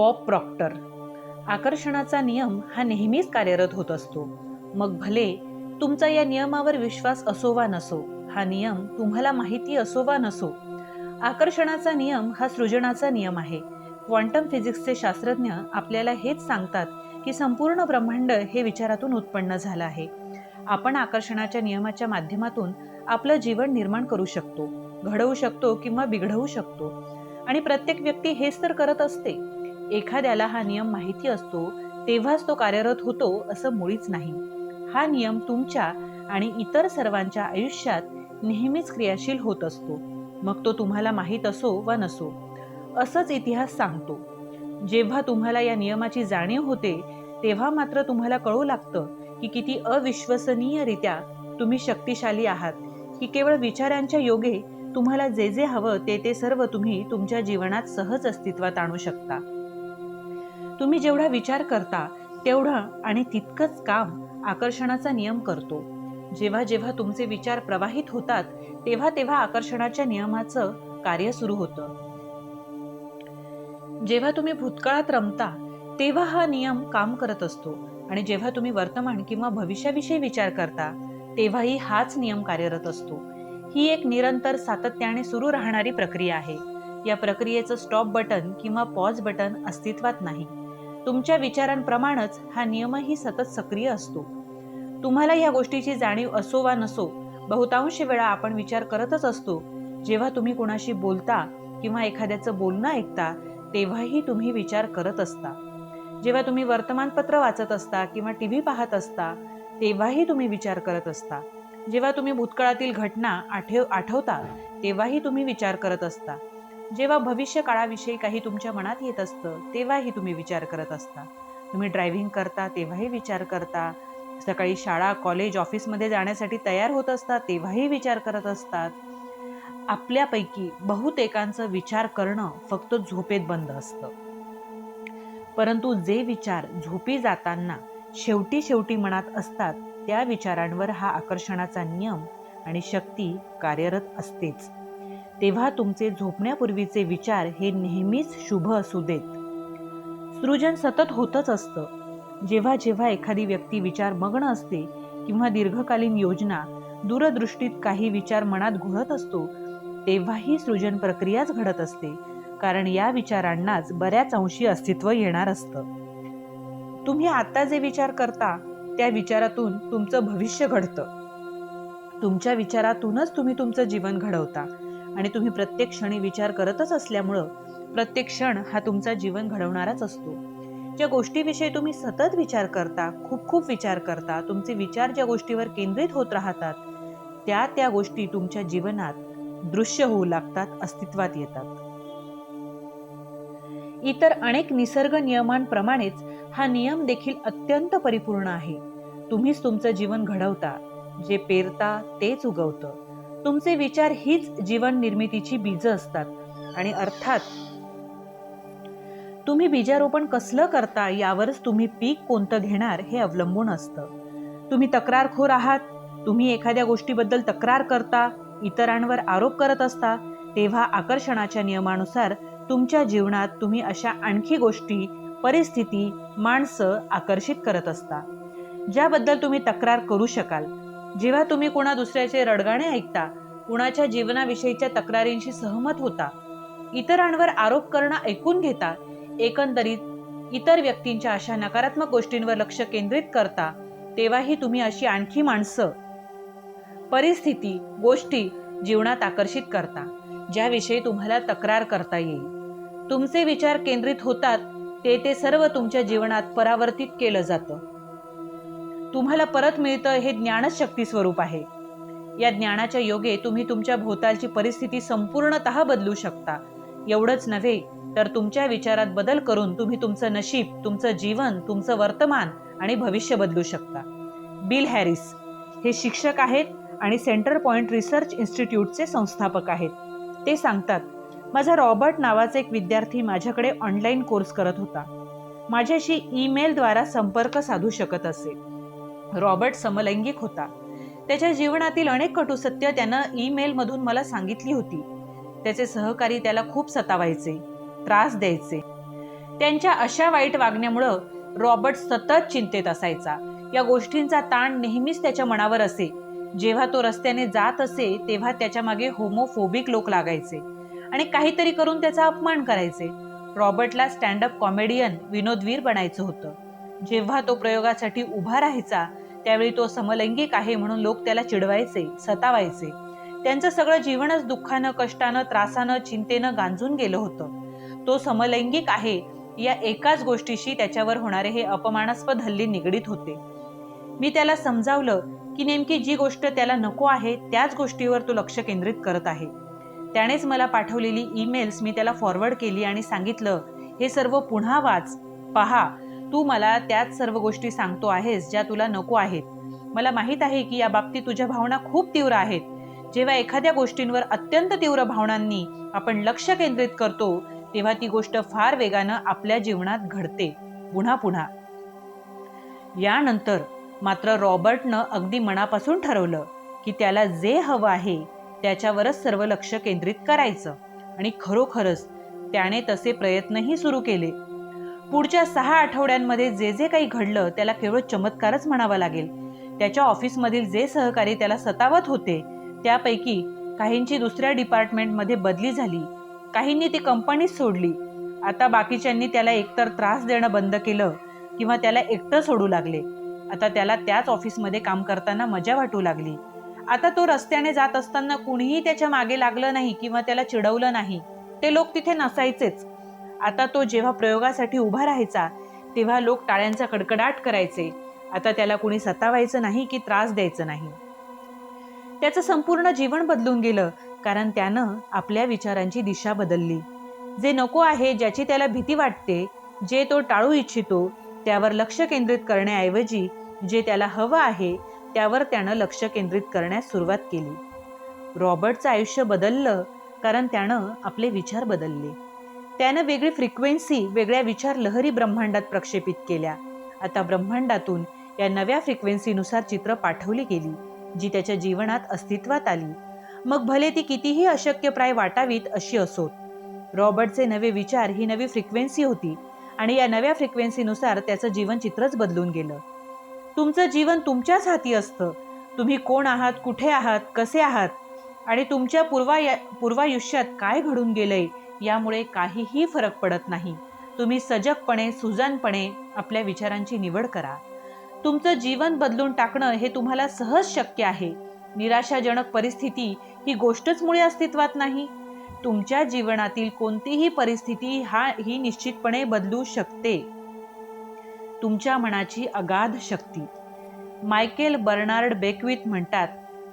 Bob Procter. आकर्षणाचा नियम हा नेहमीच कार्यरत होत असतो. मग भले तुमचा या नियमावर विश्वास असो वा नसो, हा नियम तुम्हाला माहिती असो वा नसो, आकर्षणाचा नियम हा सृजनाचा नियम आहे. क्वांटम फिजिक्सचे शास्त्रज्ञ आपल्याला हेच सांगतात की संपूर्ण ब्रह्मांड हे विचारातून उत्पन्न झालं आहे. आपण आकर्षणाच्या नियमाच्या माध्यमातून आपलं जीवन निर्माण करू शकतो, घडवू शकतो किंवा बिघडवू शकतो. आणि प्रत्येक व्यक्ती हेच तर करत असते. एखाद्याला हा नियम माहिती असतो तेव्हाच तो कार्यरत होतो असं मुळीच नाही. हा नियम तुमच्या आणि इतर सर्वांच्या आयुष्यात नेहमीच क्रियाशील होत असतो, मग तो तुम्हाला माहीत असो वा नसो. असंच इतिहास सांगतो. जेव्हा तुम्हाला या नियमाची जाणीव होते तेव्हा मात्र तुम्हाला कळू लागतं की किती अविश्वसनीयरित्या तुम्ही शक्तिशाली आहात, की केवळ विचारांच्या योगे तुम्हाला जे जे हवं ते सर्व तुम्ही तुमच्या जीवनात सहज अस्तित्वात आणू शकता. तुम्ही जेवढा विचार करता तेवढं आणि तितकंच काम आकर्षणाचा नियम करतो. जेव्हा जेव्हा तुमचे विचार प्रवाहित होतात तेव्हा तेव्हा आकर्षणाच्या नियमाचं कार्य सुरू होतं. जेव्हा तुम्ही भूतकाळात रमता तेव्हा हा नियम काम करत असतो आणि जेव्हा तुम्ही वर्तमान किंवा भविष्याविषयी विचार करता तेव्हाही हाच नियम कार्यरत असतो. ही एक निरंतर सातत्याने सुरू राहणारी प्रक्रिया आहे. या प्रक्रियेचं स्टॉप बटन किंवा पॉज बटन अस्तित्वात नाही. तुमच्या विचारांप्रमाणेच हा नियमही सतत सक्रिय असतो. तुम्हाला या गोष्टीची जाणीव असो वा नसो, बहुतांश वेळा आपण विचार करतच असतो. जेव्हा तुम्ही कुणाशी बोलता किंवा एखाद्याचं बोलणं ऐकता तेव्हाही तुम्ही विचार करत असता. जेव्हा तुम्ही वर्तमानपत्र वाचत असता किंवा टीव्ही पाहत असता तेव्हाही तुम्ही विचार करत असता. जेव्हा तुम्ही भूतकाळातील घटना आठवता तेव्हाही तुम्ही विचार करत असता. जेव्हा भविष्य काळाविषयी काही तुमच्या मनात येत असतं तेव्हाही तुम्ही विचार करत असता. तुम्ही ड्रायव्हिंग करता तेव्हाही विचार करता. सकाळी शाळा, कॉलेज, ऑफिसमध्ये जाण्यासाठी तयार होत असता तेव्हाही विचार करत असतात. आपल्यापैकी बहुतेकांचं विचार करणं फक्त झोपेत बंद असतं. परंतु जे विचार झोपी जाताना शेवटी मनात असतात त्या विचारांवर हा आकर्षणाचा नियम आणि शक्ती कार्यरत असतेच. तेव्हा तुमचे झोपण्यापूर्वीचे विचार हे नेहमीच शुभ असू देत. सृजन सतत होतच असतं. जेव्हा जेव्हा एखादी व्यक्ती विचारमग्न असते किंवा दीर्घकालीन योजना, दूरदृष्टीत काही विचार मनात घोळत असतो तेव्हाही सृजन प्रक्रियाच घडत असते, कारण या विचारांनाच बऱ्याच अंशी अस्तित्व येणार असतं. तुम्ही आता जे विचार करता त्या विचारातून तुमचं भविष्य घडतं. तुमच्या विचारातूनच तुम्ही तुमचं जीवन घडवता आणि तुम्ही प्रत्येक क्षणी विचार करतच असल्यामुळं प्रत्येक क्षण हा तुमचा जीवन घडवणाराच असतो. ज्या गोष्टीविषयी तुम्ही सतत विचार करता, खूप विचार करता, तुमचे विचार ज्या गोष्टीवर केंद्रित होत राहतात त्या गोष्टी तुमच्या जीवनात दृश्य होऊ लागतात, अस्तित्वात येतात. इतर अनेक निसर्ग नियमांप्रमाणेच हा नियम देखील अत्यंत परिपूर्ण आहे. तुम्हीच तुमचं जीवन घडवता. जे पेरता तेच उगवतं. तुमचे विचार हीच जीवन निर्मितीची बीजं असतात आणि अर्थात तुम्ही बीजारोपण कसलं करता यावरच तुम्ही पीक कोणतं घेणार हे अवलंबून असतं. तुम्ही तक्रारखोर आहात, तुम्ही एखाद्या गोष्टीबद्दल तक्रार करता, इतरांवर आरोप करत असता, तेव्हा आकर्षणाच्या नियमानुसार तुमच्या जीवनात तुम्ही अशा आणखी गोष्टी, परिस्थिती, माणसं आकर्षित करत असता ज्याबद्दल तुम्ही तक्रार करू शकाल. जेव्हा तुम्ही कुणा दुसऱ्याचे रडगाणे ऐकता, कुणाच्या जीवनाविषयीच्या तक्रारींशी सहमत होता, इतरांवर आरोप करणं ऐकून घेता, एकंदरीत इतर व्यक्तींच्या अशा नकारात्मक गोष्टींवर लक्ष केंद्रित करता, तेव्हाही तुम्ही अशी आणखी माणसं, परिस्थिती, गोष्टी जीवनात आकर्षित करता ज्याविषयी तुम्हाला तक्रार करता येईल. तुमचे विचार केंद्रित होतात ते सर्व तुमच्या जीवनात परावर्तित केलं जातं. तुम्हाला परत मिळतं हे ज्ञानच शक्ती स्वरूप आहे. या ज्ञानाच्या योगे तुम्ही तुमच्या भोवतालची परिस्थिती संपूर्णतः बदलू शकता. एवढंच नव्हे तर तुमच्या विचारात बदल करून तुम्ही तुमचं नशीब, तुमचं जीवन, तुमचं वर्तमान आणि भविष्य बदलू शकता. बिल हॅरिस हे शिक्षक आहेत आणि सेंटर पॉइंट रिसर्च इन्स्टिट्यूटचे संस्थापक आहेत. ते सांगतात, माझा रॉबर्ट नावाचा एक विद्यार्थी माझ्याकडे ऑनलाईन कोर्स करत होता. माझ्याशी ईमेलद्वारा संपर्क साधू शकत असे. रॉबर्ट समलैंगिक होता. त्याच्या जीवनातील अनेक कटू सत्य त्यानं ईमेलमधून मला सांगितली होती. त्याचे सहकारी त्याला खूप सतावायचे, त्रास द्यायचे. त्यांच्या अशा वाईट वागण्यामुळं रॉबर्ट सतत चिंतेत असायचा. या गोष्टींचा ताण नेहमीच त्याच्या मनावर असे. जेव्हा तो रस्त्याने जात असे तेव्हा त्याच्या मागे होमोफोबिक लोक लागायचे आणि काहीतरी करून त्याचा अपमान करायचे. रॉबर्टला स्टँडअप कॉमेडियन, विनोदवीर बनायचं होतं. जेव्हा तो प्रयोगासाठी उभा राहायचा त्यावेळी तो समलैंगिक आहे म्हणून लोक त्याला चिडवायचे, सतावायचे. त्यांचं सगळं जीवनच दुःखानं, कष्टानं, त्रासानं, चिंतेनं गांजून गेलं होतं. तो समलैंगिक आहे या एकाच गोष्टीशी त्याच्यावर होणारे हे अपमानास्पद हल्ले निगडीत होते. मी त्याला समजावलं की नेमकी जी गोष्ट त्याला नको आहे त्याच गोष्टीवर तो लक्ष केंद्रित करत आहे. त्यानेच मला पाठवलेली ईमेल्स मी त्याला फॉरवर्ड केली आणि सांगितलं, हे सर्व पुन्हा वाच, पहा. तू मला त्याच सर्व गोष्टी सांगतो आहेस ज्या तुला नको आहेत. मला माहीत आहे की या बाबतीत तुझ्या भावना खूप तीव्र आहेत. जेव्हा एखाद्या गोष्टींवर अत्यंत तीव्र भावनांनी आपण लक्ष केंद्रित करतो तेव्हा ती गोष्ट फार वेगानं आपल्या जीवनात घडते, पुन्हा पुन्हा. यानंतर मात्र रॉबर्टनं अगदी मनापासून ठरवलं की त्याला जे हवं आहे त्याच्यावरच सर्व लक्ष केंद्रित करायचं आणि खरोखरच त्याने तसे प्रयत्नही सुरू केले. पुढच्या 6 आठवड्यांमध्ये जे जे काही घडलं त्याला केवळ चमत्कारच म्हणावा लागेल. त्याच्या ऑफिसमधील जे सहकारी त्याला सतावत होते त्यापैकी काहींची दुसऱ्या डिपार्टमेंटमध्ये बदली झाली, काहींनी ती कंपनीच सोडली. आता बाकीच्यांनी त्याला एकतर त्रास देणं बंद केलं किंवा त्याला एकटं सोडू लागले. आता त्याला त्याच ऑफिसमध्ये काम करताना मजा वाटू लागली. आता तो रस्त्याने जात असताना कुणीही त्याच्या मागे लागलं नाही किंवा त्याला चिडवलं नाही. ते लोक तिथे नसायचेच. आता तो जेव्हा प्रयोगासाठी उभा राहायचा तेव्हा लोक टाळ्यांचा कडकडाट करायचे. आता त्याला कुणी सतावायचं नाही की त्रास द्यायचं नाही. त्याचं संपूर्ण जीवन बदलून गेलं कारण त्यानं आपल्या विचारांची दिशा बदलली. जे नको आहे, ज्याची त्याला भीती वाटते, जे तो टाळू इच्छितो त्यावर लक्ष केंद्रित करण्याऐवजी जे त्याला हवं आहे त्यावर त्यानं लक्ष केंद्रित करण्यास सुरुवात केली. रॉबर्टचं आयुष्य बदललं कारण त्यानं आपले विचार बदलले. त्यानं वेगळी फ्रिक्वेन्सी, वेगळ्या विचार लहरी ब्रह्मांडात प्रक्षेपित केल्या. आता ब्रह्मांडातून या नव्या फ्रिक्वेन्सीनुसार चित्र पाठवली गेली जी त्याच्या जीवनात अस्तित्वात आली. मग भले ती कितीही अशक्यप्राय वाटावीत अशी असोत. रॉबर्टचे नवे विचार ही नवी फ्रिक्वेन्सी होती आणि या नव्या फ्रिक्वेन्सीनुसार त्याचं जीवनचित्रच बदलून गेलं. तुमचं जीवन तुमच्याच हाती असतं. तुम्ही कोण आहात, कुठे आहात, कसे आहात आणि तुमच्या पूर्वायुष्यात काय घडून गेलंय यामुळे काहीही फरक पडत नाही. तुम्ही सजगपणे, सुजाणपणे आपल्या विचारांची निवड करा. तुमचं जीवन बदलून टाकणं हे तुम्हाला सहज शक्य आहे. निराशाजनक परिस्थिती ही गोष्टच मुळे अस्तित्वात नाही. तुमच्या जीवनातील कोणतीही परिस्थिती ही निश्चितपणे बदलू शकते. तुमच्या मनाची अगाध शक्ती. मायकेल बर्नार्ड बेकविथ म्हणतात,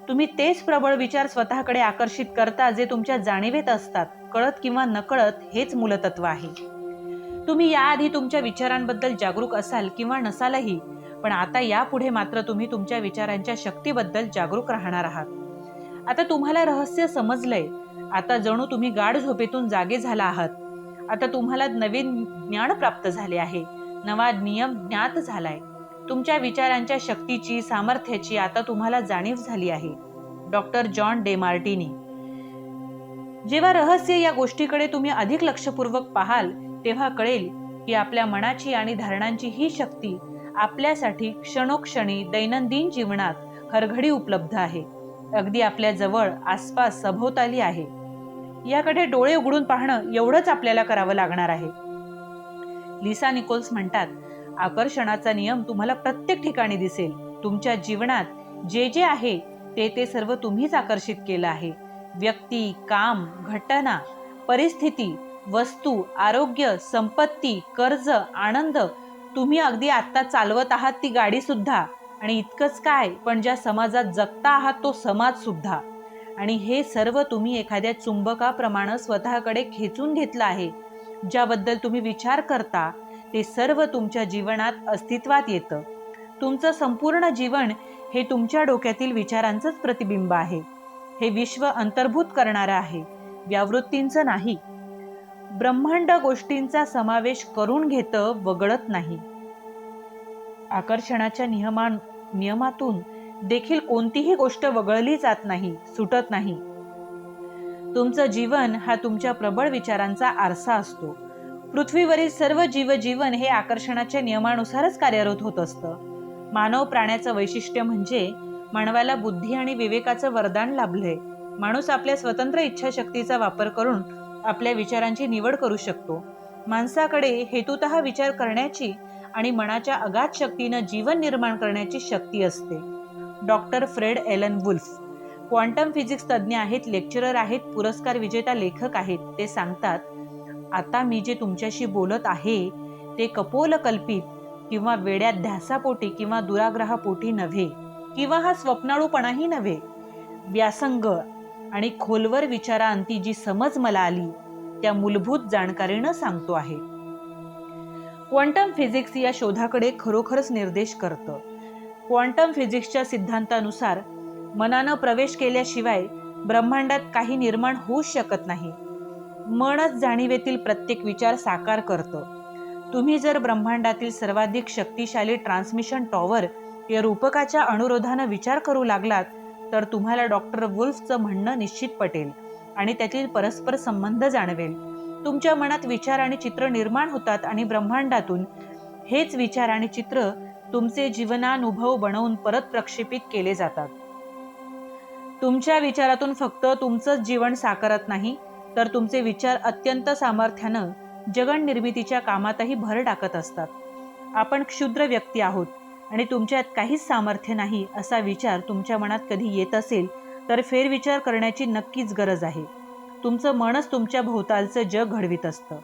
तुम्ही तेच प्रबळ विचार स्वतःकडे आकर्षित करता जे तुमच्या जाणीवेत असतात. कळत किंवा नकळत हेच मूलतत्व आहे. तुम्ही याआधी तुमच्या विचारांबद्दल जागरूक असाल किंवा नसालही, पण आता यापुढे मात्र तुम्ही तुमच्या विचारांच्या शक्तीबद्दल जागरूक राहणार आहात. आता तुम्हाला रहस्य समजलंय. आता जणू तुम्ही गाढ झोपेतून जागे झाला आहात. आता तुम्हाला नवीन ज्ञान प्राप्त झाले आहे. नवा नियम ज्ञात झालाय. तुमच्या विचारांच्या शक्तीची, सामर्थ्याची आता तुम्हाला जाणीव झाली आहे. Doctor John Demartini. जेव्हा रहस्य या गोष्टीकडे तुम्ही अधिक लक्षपूर्वक पाहाल तेव्हा कळेल की आपल्या मनाची आणि धारणांची ही शक्ती आपल्यासाठी क्षणोक्षणी दैनंदिन जीवनात हरघडी उपलब्ध आहे. अगदी आपल्या जवळ, आसपास, सभोवताली आहे. याकडे डोळे उघडून पाहणं एवढंच आपल्याला करावं लागणार आहे. लिसा निकोल्स म्हणतात, आकर्षणाचा नियम तुम्हाला प्रत्येक ठिकाणी दिसेल. तुमच्या जीवनात जे जे आहे ते सर्व तुम्हीच आकर्षित केलं आहे. व्यक्ती, काम, घटना, परिस्थिती, वस्तू, आरोग्य, संपत्ती, कर्ज, आनंद, तुम्ही अगदी आत्ता चालवत आहात ती गाडी सुद्धा, आणि इतकंच काय पण ज्या समाजात जगता आहात तो समाज सुद्धा. आणि हे सर्व तुम्ही एखाद्या चुंबकाप्रमाणे स्वतःकडे खेचून घेतलं आहे. ज्याबद्दल तुम्ही विचार करता ते सर्व तुमच्या जीवनात अस्तित्वात येतं. तुमचं संपूर्ण जीवन हे तुमच्या डोक्यातील विचारांचंच प्रतिबिंब आहे. हे विश्व अंतर्भूत करणारं आहे, व्यावृत्तींचं नाही. ब्रह्मांड गोष्टींचा समावेश करून घेतं, वगळत नाही. आकर्षणाच्या नियमातून देखील कोणतीही गोष्ट वगळली जात नाही, सुटत नाही. तुमचं जीवन हा तुमच्या प्रबळ विचारांचा आरसा असतो. पृथ्वीवरील सर्व जीवन हे आकर्षणाच्या नियमानुसारच कार्यरत होत असतं. मानव प्राण्याचं वैशिष्ट्य म्हणजे मानवाला बुद्धी आणि विवेकाचं वरदान लाभलंय. माणूस आपल्या स्वतंत्र इच्छाशक्तीचा वापर करून आपल्या विचारांची निवड करू शकतो. माणसाकडे हेतुतः विचार करण्याची आणि मनाच्या अगाध शक्तीनं जीवन निर्माण करण्याची शक्ती असते. Doctor Fred Alan Wolf quantum physics तज्ज्ञ आहेत, लेक्चरर आहेत, पुरस्कार विजेता लेखक आहेत. ते सांगतात, आता मी जे तुमच्याशी बोलत आहे ते कपोलकल्पित किंवा वेड्या ध्यासापोटी किंवा दुराग्रहापोटी नव्हे, किंवा हा स्वप्नाळूपणाही नव्हे. व्यासंग आणि खोलवर विचारांती जी समज मला आली त्या मूलभूत जाणकारीनं सांगतो आहे. क्वांटम फिजिक्स या शोधाकडे खरोखरच निर्देश करतं. क्वांटम फिजिक्सच्या सिद्धांतानुसार मनानं प्रवेश केल्याशिवाय ब्रह्मांडात काही निर्माण होऊ शकत नाही. मनच जाणीवेतील प्रत्येक विचार साकार करतं. तुम्ही जर ब्रह्मांडातील सर्वाधिक शक्तिशाली ट्रान्समिशन टॉवर या रूपकाच्या अनुरोधानं विचार करू लागलात तर तुम्हाला डॉक्टर वुल्फचं म्हणणं निश्चित पटेल आणि त्यातील परस्पर संबंध जाणवेल. तुमच्या मनात विचार आणि चित्र निर्माण होतात आणि ब्रह्मांडातून हेच विचार आणि चित्र तुमचे जीवनानुभव बनवून परत प्रक्षेपित केले जातात. तुमच्या विचारातून फक्त तुमचंच जीवन साकारत नाही, तर तुमचे विचार अत्यंत सामर्थ्यानं जगन निर्मितीच्या कामातही भर टाकत असतात. आपण क्षुद्र व्यक्ती आहोत आणि तुमच्यात काहीच सामर्थ्य नाही असा विचार तुमच्या मनात कधी येत असेल तर फेरविचार करण्याची नक्कीच गरज आहे. तुमचं मनच तुमच्या भोवतालचं जग घडवित असतं.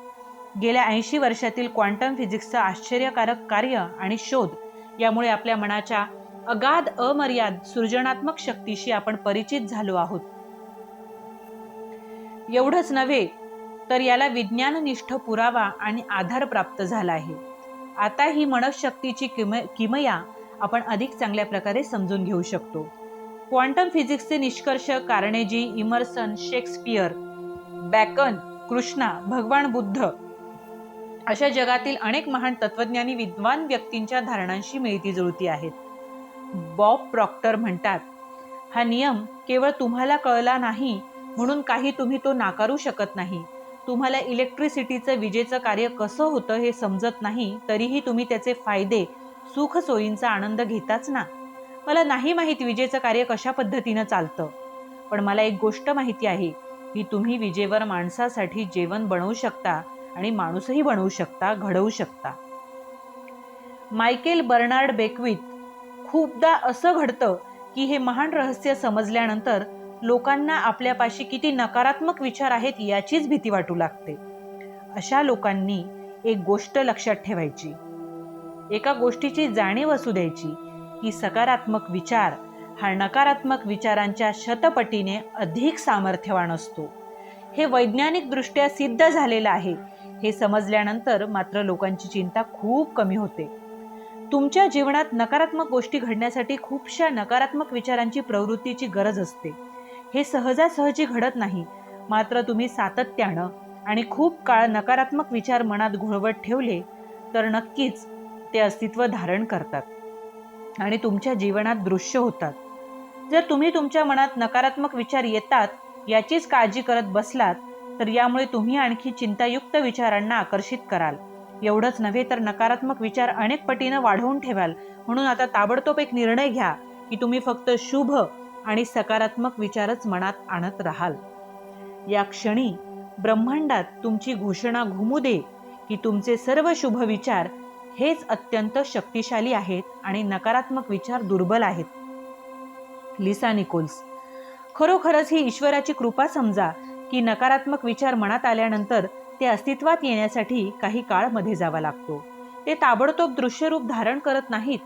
गेल्या 80 वर्षातील क्वांटम फिजिक्सचं आश्चर्यकारक कार्य आणि शोध यामुळे आपल्या मनाच्या अगाध अमर्याद सृजनात्मक शक्तीशी आपण परिचित झालो आहोत. एवढंच नव्हे तर याला विज्ञाननिष्ठ पुरावा आणि आधार प्राप्त झाला आहे. आता ही मनशक्तीची किमया आपण अधिक चांगल्या प्रकारे समजून घेऊ शकतो. क्वांटम फिजिक्सचे निष्कर्ष कार्नेजी, इमर्सन, शेक्सपियर, बॅकन, कृष्णा, भगवान बुद्ध अशा जगातील अनेक महान तत्वज्ञानी विद्वान व्यक्तींच्या धारणांशी मिळती जुळती आहेत. बॉब प्रॉक्टर म्हणतात, हा नियम केवळ तुम्हाला कळला नाही म्हणून काही तुम्ही तो नाकारू शकत नाही. तुम्हाला इलेक्ट्रिसिटीचं, विजेचं कार्य कसं होतं हे समजत नाही, तरीही तुम्ही त्याचे फायदे, सुख सोयींचा आनंद घेताच ना. मला नाही माहीत विजेचं कार्य कशा पद्धतीनं चालतं, पण मला एक गोष्ट माहिती आहे की तुम्ही विजेवर माणसासाठी जेवण बनवू शकता आणि माणूसही बनवू शकता, घडवू शकता. मायकेल बर्नार्ड बेक्विथ खूपदा असं घडतं की हे महान रहस्य समजल्यानंतर लोकांना आपल्यापाशी किती नकारात्मक विचार आहेत याचीच भीती वाटू लागते. अशा लोकांनी एक गोष्ट लक्षात ठेवायची, एका गोष्टीची जाणीव असू द्यायची की सकारात्मक विचार हा नकारात्मक विचारांच्या शतपटीने अधिक सामर्थ्यवान असतो. हे वैज्ञानिक दृष्ट्या सिद्ध झालेलं आहे. हे समजल्यानंतर मात्र लोकांची चिंता खूप कमी होते. तुमच्या जीवनात नकारात्मक गोष्टी घडण्यासाठी खूपशा नकारात्मक विचारांची प्रवृत्तीची गरज असते. हे सहजासहजी घडत नाही, मात्र तुम्ही सातत्यानं आणि खूप काळ नकारात्मक विचार मनात घोळवत ठेवले तर नक्कीच ते अस्तित्व धारण करतात आणि तुमच्या जीवनात दृश्य होतात. जर तुम्ही तुमच्या मनात नकारात्मक विचार येतात याचीच काळजी करत बसलात तर यामुळे तुम्ही आणखी चिंतायुक्त विचारांना आकर्षित कराल. एवढंच नव्हे तर नकारात्मक विचार अनेक पटीनं वाढवून ठेवाल. म्हणून आता ताबडतोब एक निर्णय घ्या की तुम्ही फक्त शुभ आणि सकारात्मक विचारच मनात आणत राहाल. या क्षणी ब्रह्मांडात तुमची घोषणा घुमू दे की तुमचे सर्व शुभ विचार हेच अत्यंत शक्तिशाली आहेत आणि नकारात्मक विचार दुर्बल आहेत. Lisa Nichols. खरोखरच ही ईश्वराची कृपा समजा की नकारात्मक विचार मनात आल्यानंतर ते अस्तित्वात येण्यासाठी काही काळ मध्ये जावा लागतो. ते ताबडतोब दृश्यरूप धारण करत नाहीत.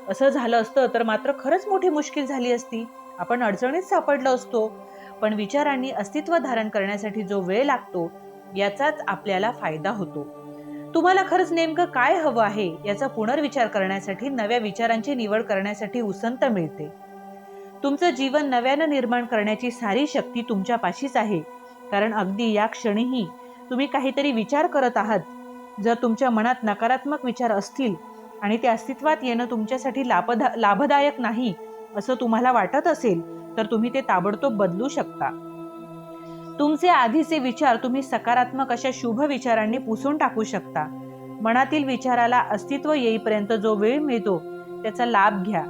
असं झालं असतं तर मात्र खरंच मोठी मुश्किल झाली असती. आपण अडचणीत सापडलो असतो. पण विचारांनी अस्तित्व धारण करण्यासाठी जो वेळ लागतो याचाच आपल्याला फायदा होतो. तुम्हाला खरंच नेमकं काय हवं आहे याचा पुनर्विचार करण्यासाठी, नव्या विचारांची निवड करण्यासाठी उसंत मिळते. तुमचं जीवन नव्यानं निर्माण करण्याची सारी शक्ती तुमच्यापाशीच आहे. कारण अगदी या क्षणीही तुम्ही काहीतरी विचार करत आहात. जर तुमच्या मनात नकारात्मक विचार असतील आणि ते अस्तित्वात येणं तुमच्यासाठी लाभदायक नाही असं तुम्हाला वाटत असेल तर तुम्ही ते ताबडतोब बदलू शकता. तुमचे आधीचे विचार तुम्ही सकारात्मक अशा शुभ विचारांनी पुसून टाकू शकता. मनातील विचाराला अस्तित्व येईपर्यंत जो वेळ मिळतो त्याचा लाभ घ्या.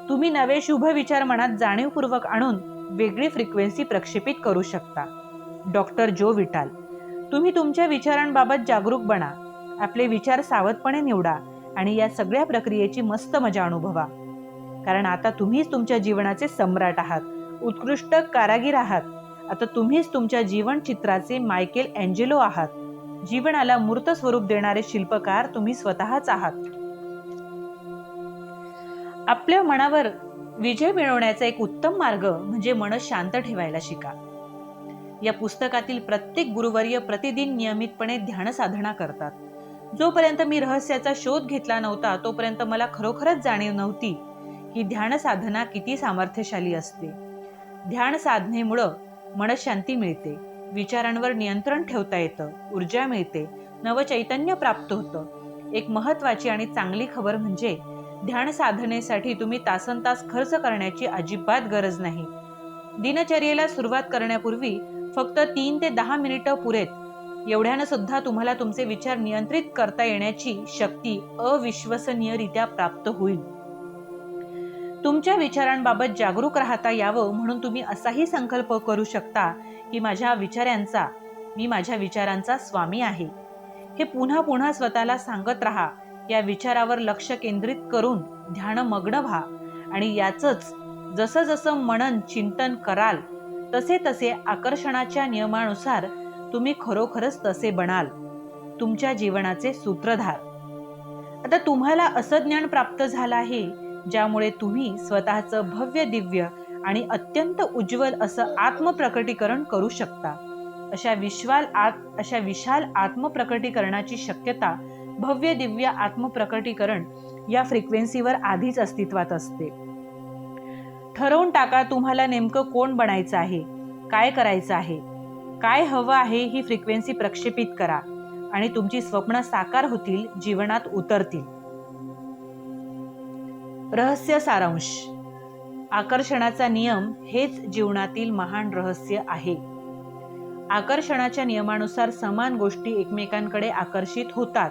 तुम्ही नवे शुभ विचार मनात जाणीवपूर्वक आणून वेगळी फ्रिक्वेन्सी प्रक्षेपित करू शकता. डॉक्टर जो विटाल. तुम्ही तुमच्या विचारांबाबत जागरूक बना. आपले विचार सावधपणे निवडा आणि या सगळ्या प्रक्रियेची मस्त मजा अनुभवा. कारण आता तुम्हीच तुमच्या जीवनाचे सम्राट आहात, उत्कृष्ट कारागीर आहात. आता तुम्हीच तुमच्या जीवन चित्राचे मायकेल एंजेलो आहात. जीवनाला मूर्त स्वरूप देणारे शिल्पकार तुम्ही स्वतःच आहात. आपल्या मनावर विजय मिळवण्याचा एक उत्तम मार्ग म्हणजे मन शांत ठेवायला शिका. या पुस्तकातील प्रत्येक गुरुवर्य प्रतिदिन नियमितपणे ध्यान साधना करतात. जोपर्यंत मी रहस्याचा शोध घेतला नव्हता तोपर्यंत मला खरोखरच जाणीव नव्हती की ध्यान साधना किती सामर्थ्यशाली असते. ध्यान साधनेमुळं मनशांती मिळते, विचारांवर नियंत्रण ठेवता येतं, ऊर्जा मिळते, नवचैतन्य प्राप्त होतं. एक महत्त्वाची आणि चांगली खबर म्हणजे ध्यान साधनेसाठी तुम्ही तासनतास खर्च करण्याची अजिबात गरज नाही. दिनचर्येला सुरुवात करण्यापूर्वी फक्त 3 ते 10 मिनिटं पुरेत. एवढ्यानं सुद्धा तुम्हाला तुमचे विचार नियंत्रित करता येण्याची शक्ती अविश्वसनीयरित्या प्राप्त होईल. तुमच्या विचारांबाबत जागरूक राहता यावं म्हणून तुम्ही असाही संकल्प करू शकता की मी माझ्या विचारांचा स्वामी आहे. हे पुन्हा पुन्हा स्वतःला सांगत राहा. या विचारावर लक्ष केंद्रित करून ध्यानमग्न व्हा आणि याचंच जसं जसं मनन चिंतन कराल तसे तसे आकर्षणाच्या नियमानुसार तुम्ही खरोखरच तसे बनाल, तुमच्या जीवनाचे सूत्रधार. आता तुम्हाला असं ज्ञान प्राप्त झालं आहे ज्यामुळे तुम्ही स्वतःचं भव्य दिव्य आणि अत्यंत उज्ज्वल असं आत्मप्रकटीकरण करू शकता. अशा विशाल आत्मप्रकटीकरणाची शक्यता भव्य दिव्य आत्मप्रकटीकरण या फ्रिक्वेन्सीवर आधीच अस्तित्वात असते. ठरवून टाका तुम्हाला नेमकं कोण बनायचं आहे, काय करायचं आहे, काय हवं आहे. ही फ्रिक्वेन्सी प्रक्षेपित करा आणि तुमची स्वप्न साकार होतील, जीवनात उतरतील. रहस्य सारांश. आकर्षणाचा नियम हेच जीवनातील महान रहस्य आहे. आकर्षणाच्या नियमानुसार समान गोष्टी एकमेकांकडे आकर्षित होतात.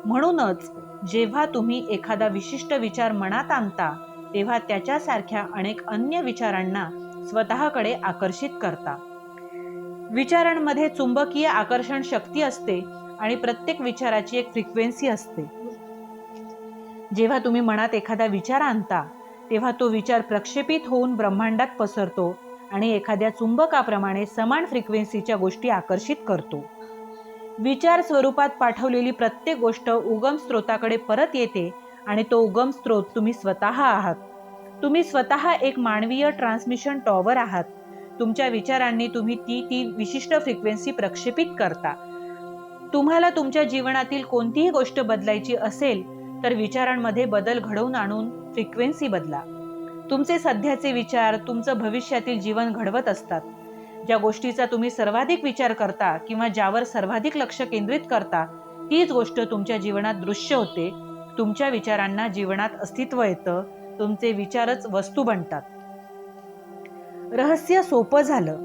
म्हणूनच जेव्हा तुम्ही एखादा विशिष्ट विचार मनात आणता तेव्हा त्याच्यासारख्या अनेक अन्य विचारांना स्वतःकडे आकर्षित करता. विचारांमध्ये चुंबकीय आकर्षण शक्ती असते आणि प्रत्येक विचाराची एक फ्रिक्वेन्सी असते. जेव्हा तुम्ही मनात एखादा विचार आणता तेव्हा तो विचार प्रक्षेपित होऊन ब्रह्मांडात पसरतो आणि एखाद्या चुंबकाप्रमाणे समान फ्रिक्वेन्सीच्या गोष्टी आकर्षित करतो. विचार स्वरूपात पाठवलेली प्रत्येक गोष्ट उगम स्रोताकडे परत येते आणि तो उगम स्रोत तुम्ही स्वतः आहात. तुम्ही स्वतः एक मानवीय ट्रान्समिशन टॉवर आहात. तुमच्या विचारांनी तुम्ही ती विशिष्ट फ्रिक्वेन्सी प्रक्षेपित करता. तुम्हाला तुमच्या जीवनातील कोणतीही गोष्ट बदलायची असेल तर विचारांमध्ये बदल घडवून आणून फ्रिक्वेन्सी बदला. तुमचे सध्याचे विचार तुमचं भविष्यातील जीवन घडवत असतात. ज्या गोष्टीचा तुम्ही सर्वाधिक विचार करता किंवा ज्यावर सर्वाधिक लक्ष केंद्रित करता तीच गोष्ट तुमच्या जीवनात दृश्य होते. तुमच्या विचारांना जीवनात अस्तित्व येतं. तुमचे विचारच वस्तू बनतात. रहस्य सोपं झालं.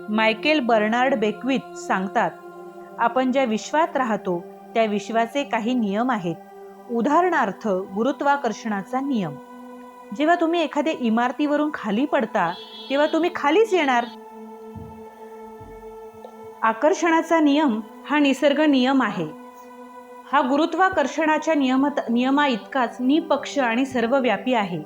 मायकेल बर्नार्ड बेक्विथ सांगतात, आपण ज्या विश्वात राहतो त्या विश्वाचे काही नियम आहेत. उदाहरणार्थ गुरुत्वाकर्षणाचा नियम. जेव्हा तुम्ही एखाद्या इमारतीवरून खाली पडता तेव्हा तुम्ही खालीच येणार. आकर्षणाचा नियम हा निसर्ग नियम आहे. हा गुरुत्वाकर्षणाच्या नियमा इतकाच निपक्ष आणि सर्वव्यापी आहे.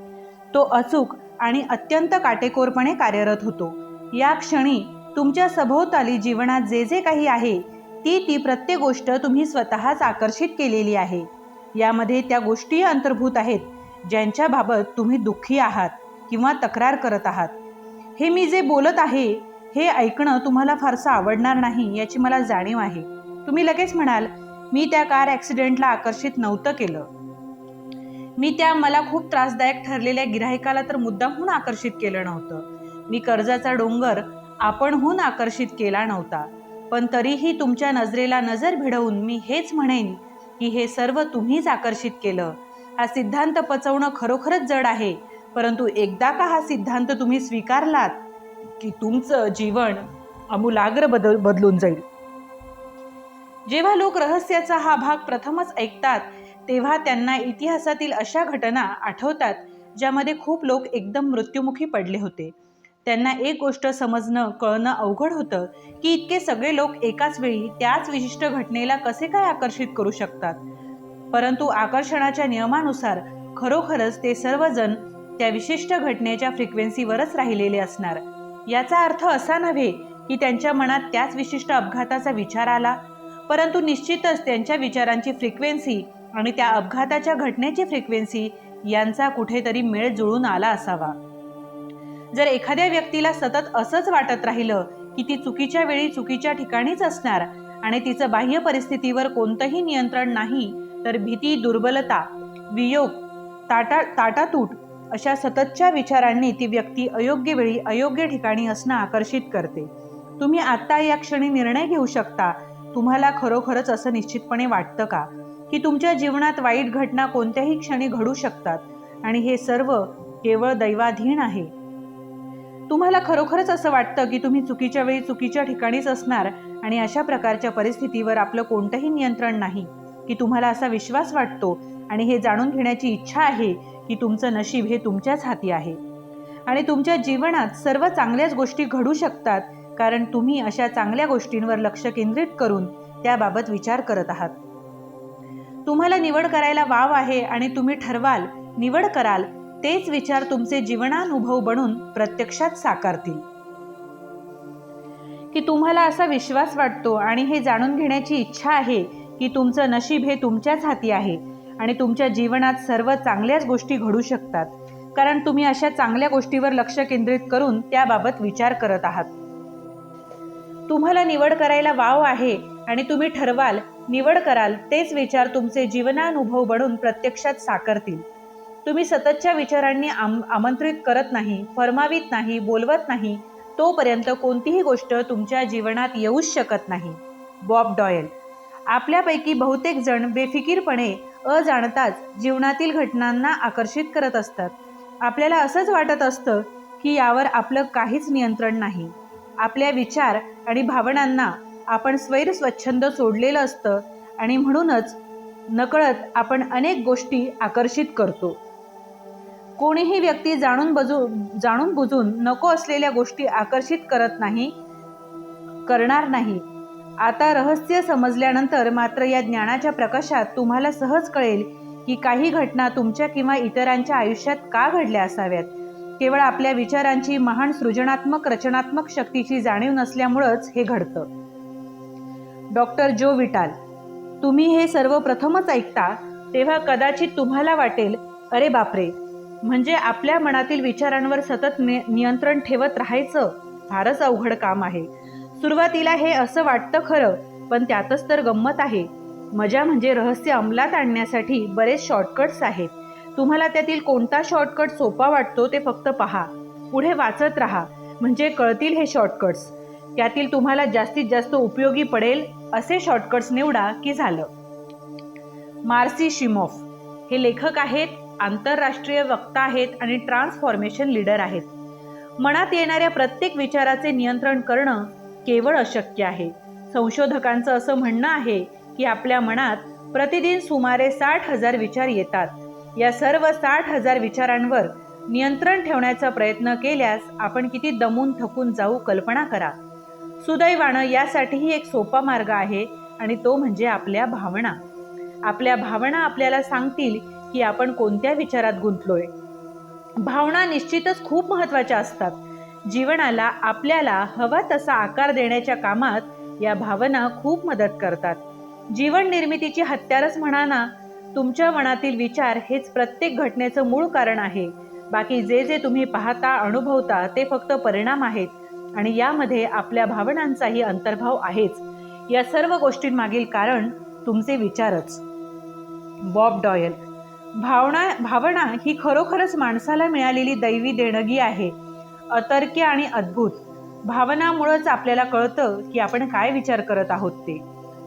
तो अचूक आणि अत्यंत काटेकोरपणे कार्यरत होतो. या क्षणी तुमच्या सभोवताली जीवनात जे जे काही आहे ती प्रत्येक गोष्ट तुम्ही स्वतःच आकर्षित केलेली आहे. यामध्ये त्या गोष्टी अंतर्भूत आहेत ज्यांच्या बाबत तुम्ही दुःखी आहात किंवा तक्रार करत आहात. हे मी जे बोलत आहे हे ऐकणं तुम्हाला फारसं आवडणार नाही याची मला जाणीव आहे. तुम्ही लगेच म्हणाल, मी त्या कार ॲक्सिडेंटला आकर्षित नव्हतं केलं. मी त्या मला खूप त्रासदायक ठरलेल्या गिऱ्हाईकाला तर मुद्दामहून आकर्षित केलं नव्हतं. मी कर्जाचा डोंगर आपणहून आकर्षित केला नव्हता. पण तरीही तुमच्या नजरेला नजर भिडवून मी हेच म्हणेन की हे सर्व तुम्हीच आकर्षित केलं. हा सिद्धांत पचवणं खरोखरच जड आहे. परंतु एकदा का हा सिद्धांत तुम्ही स्वीकारलात की तुमचं जीवन आमूलाग्र बदलून जाईल. जेव्हा लोक रहस्याचा हा भाग प्रथमच ऐकतात तेव्हा त्यांना इतिहासातील अशा घटना आठवतात ज्यामध्ये खूप लोक एकदम मृत्युमुखी पडले होते. त्यांना एक गोष्ट समजणं कळणं अवघड होतं की इतके सगळे लोक एकाच वेळी त्याच विशिष्ट घटनेला कसे काय आकर्षित करू शकतात. परंतु आकर्षणाच्या नियमानुसार खरोखरच ते सर्वजण त्या विशिष्ट घटनेच्या फ्रिक्वेन्सीवरच राहिलेले असणार. याचा अर्थ असा नव्हे की त्यांच्या मनात त्याच विशिष्ट अपघाताचा विचार आला, परंतु निश्चितच त्यांच्या विचारांची फ्रिक्वेन्सी आणि त्या अपघाताच्या घटनेची फ्रिक्वेन्सी यांचा कुठेतरी मेळ जुळून आला असावा. जर एखाद्या व्यक्तीला सतत असंच वाटत राहिलं की ती चुकीच्या वेळी चुकीच्या ठिकाणीच असणार आणि तिचं बाह्य परिस्थितीवर कोणतंही नियंत्रण नाही, तर भीती, दुर्बलता, वियोग, ताटातूट अशा सततच्या विचारांनी ती व्यक्ती अयोग्य वेळी अयोग्य ठिकाणी असणं आकर्षित करते. तुम्ही आत्ता या क्षणी निर्णय घेऊ शकता. तुम्हाला खरोखरच असं निश्चितपणे वाटतं का की तुमच्या जीवनात वाईट घटना कोणत्याही क्षणी घडू शकतात आणि हे सर्व केवळ दैवाधीन आहे? तुम्हाला खरोखरच असं वाटतं की तुम्ही चुकीच्या वेळी चुकीच्या ठिकाणीच असणार आणि अशा प्रकारच्या परिस्थितीवर आपलं कोणतंही नियंत्रण नाही? की तुम्हाला असा विश्वास वाटतो आणि हे जाणून घेण्याची इच्छा आहे की तुमचं नशीब हे तुमच्याच हाती आहे आणि तुमच्या जीवनात सर्व चांगल्याच गोष्टी घडू शकतात कारण तुम्ही अशा चांगल्या गोष्टींवर लक्ष केंद्रित करून त्याबाबत विचार करत आहात. तुम्हाला निवड करायला वाव आहे आणि तुम्ही ठरवाल, निवड कराल, तेच विचार तुमचे जीवनानुभव बनून प्रत्यक्षात साकारतील. की तुम्हाला असा विश्वास वाटतो आणि हे जाणून घेण्याची इच्छा आहे की तुमचं नशीब हे तुमच्याच हाती आहे आणि तुमच्या जीवनात सर्व चांगल्याच गोष्टी घडू शकतात कारण तुम्ही अशा चांगल्या गोष्टीवर लक्ष केंद्रित करून त्याबाबत विचार करत आहात. तुम्हाला निवड करायला वाव आहे आणि तुम्ही ठरवाल, निवड कराल, तेच विचार तुमचे जीवनानुभव बनून प्रत्यक्षात साकारतील. तुम्ही सततच्या विचारांनी आमंत्रित करत नाही, फरमावीत नाही, बोलवत नाही, तोपर्यंत कोणतीही गोष्ट तुमच्या जीवनात येऊच शकत नाही. Bob Doyle. आपल्यापैकी बहुतेक जण बेफिकीरपणे अजाणताच जीवनातील घटनांना आकर्षित करत असतात. आपल्याला असंच वाटत असतं की यावर आपलं काहीच नियंत्रण नाही. आपल्या विचार आणि भावनांना आपण स्वच्छंद सोडलेलं असतं आणि म्हणूनच नकळत आपण अनेक गोष्टी आकर्षित करतो. कोणीही व्यक्ती जाणून बुजून नको असलेल्या गोष्टी आकर्षित करणार नाही. आता रहस्य समजल्यानंतर मात्र या ज्ञानाच्या प्रकाशात तुम्हाला सहज कळेल की काही घटना तुमच्या किंवा इतरांच्या आयुष्यात का घडल्या असाव्यात. केवळ आपल्या विचारांची महान सृजनात्मक रचनात्मक शक्तीची जाणीव नसल्यामुळंच हे घडतं. डॉक्टर जो विटाल. तुम्ही हे सर्व प्रथमच ऐकता तेव्हा कदाचित तुम्हाला वाटेल, अरे बापरे, म्हणजे आपल्या मनातील विचारांवर सतत नियंत्रण ठेवत राहायचं फारच अवघड काम आहे. सुरुवातीला हे असं वाटतं खरं, पण त्यातच तर गंमत आहे. मजा म्हणजे रहस्य अंमलात आणण्यासाठी बरेच शॉर्टकट्स आहेत. तुम्हाला त्यातील कोणता शॉर्टकट सोपा वाटतो ते फक्त पहा, पुढे वाचत राहा, म्हणजे कळतील हे शॉर्टकट्स. त्यातील तुम्हाला जास्तीत जास्त उपयोगी पडेल असे शॉर्टकट्स निवडा की झालं. मार्सी शिमॉफ हे लेखक आहेत, आंतरराष्ट्रीय वक्ता आहेत आणि ट्रान्सफॉर्मेशन लीडर आहेत. मनात येणाऱ्या प्रत्येक विचाराचे नियंत्रण करणं केवळ अशक्य आहे. संशोधकांचं असं म्हणणं आहे की आपल्या मनात प्रतिदिन सुमारे 60,000 विचार येतात. या सर्व 60,000 विचारांवर नियंत्रण ठेवण्याचा प्रयत्न केल्यास आपण किती दमून थकून जाऊ कल्पना करा. सुदैवानं यासाठीही एक सोपा मार्ग आहे आणि तो म्हणजे आपल्या भावना. आपल्या भावना आपल्याला सांगतील की आपण कोणत्या विचारात गुंतलोय. भावना निश्चितच खूप महत्त्वाच्या असतात. जीवनाला आपल्याला हवा तसा आकार देण्याच्या कामात या भावना खूप मदत करतात. जीवन निर्मितीची हत्यारच म्हणा ना. तुमच्या मनातील विचार हेच प्रत्येक घटनेचं मूळ कारण आहे. बाकी जे जे तुम्ही पाहता अनुभवता ते फक्त परिणाम आहेत आणि यामध्ये आपल्या भावनांचाही अंतर्भाव आहेच. या सर्व गोष्टींमागील कारण तुमचे विचारच. Bob Doyle. भावना ही खरोखरच माणसाला मिळालेली दैवी देणगी आहे, अतर्क्य आणि अद्भुत. भावनामुळेच आपल्याला कळतं की आपण काय विचार करत आहोत ते.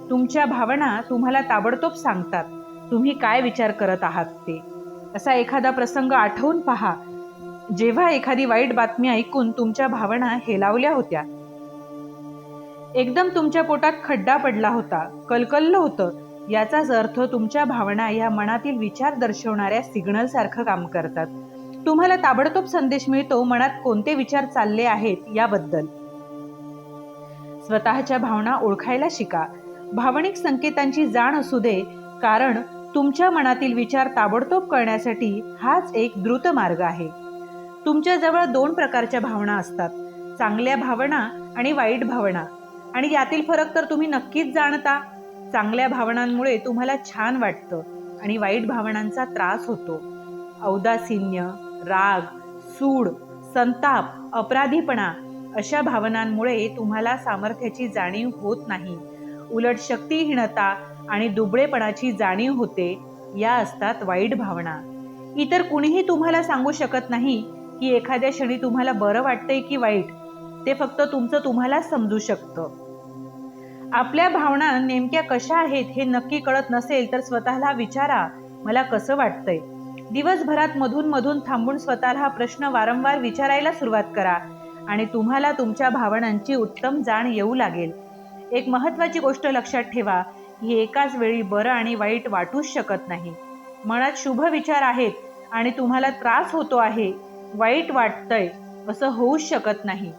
तुमच्या भावना तुम्हाला ताबडतोब सांगतात तुम्ही काय विचार करत आहात ते. असा एखादा प्रसंग आठवून पहा जेव्हा एखादी वाईट बातमी ऐकून तुमच्या भावना हेलावल्या होत्या. एकदम तुमच्या पोटात खड्डा पडला होता, कलकललं होतं. याचाच अर्थ तुमच्या भावना या मनातील विचार दर्शवणाऱ्या सिग्नल सारखं काम करतात. तुम्हाला ताबडतोब संदेश मिळतो मनात कोणते विचार चालले आहेत याबद्दल. स्वतःच्या भावना ओळखायला शिका. भावनिक संकेतांची जाण असू दे, कारण तुमच्या मनातील विचार ताबडतोब कळण्यासाठी हाच एक द्रुत मार्ग आहे. तुमच्याजवळ 2 प्रकारच्या भावना असतात, चांगल्या भावना आणि वाईट भावना. आणि यातील फरक तर तुम्ही नक्कीच जाणता. चांगल्या भावनांमुळे तुम्हाला छान वाटतं आणि वाईट भावनांचा त्रास होतो. औदासिन्य, राग, सूड, संताप, अपराधीपणा अशा भावनांमुळे तुम्हाला सामर्थ्याची जाणीव होत नाही. उलट शक्तिहीनता आणि दुबळेपणाची जाणीव होते. या असतात वाईट भावना. इतर कुणीही तुम्हाला सांगू शकत नाही की एखाद्या क्षणी तुम्हाला बरं वाटतंय की वाईट. ते फक्त तुमचं तुम्हालाच समजू शकतं. आपल्या भावना नेमक्या कशा आहेत हे नक्की कळत नसेल तर स्वतःला विचारा, मला कसं वाटतंय. दिवसभरात मधून मधून थांबून स्वतःला हा प्रश्न वारंवार विचारायला सुरुवात करा आणि तुम्हाला तुमच्या भावनांची उत्तम जाण येऊ लागेल. एक महत्त्वाची गोष्ट लक्षात ठेवा की एकाच वेळी बरं आणि वाईट वाटूच शकत नाही. मनात शुभ विचार आहेत आणि तुम्हाला त्रास होतो आहे, वाईट वाटतंय असं होऊच शकत नाही.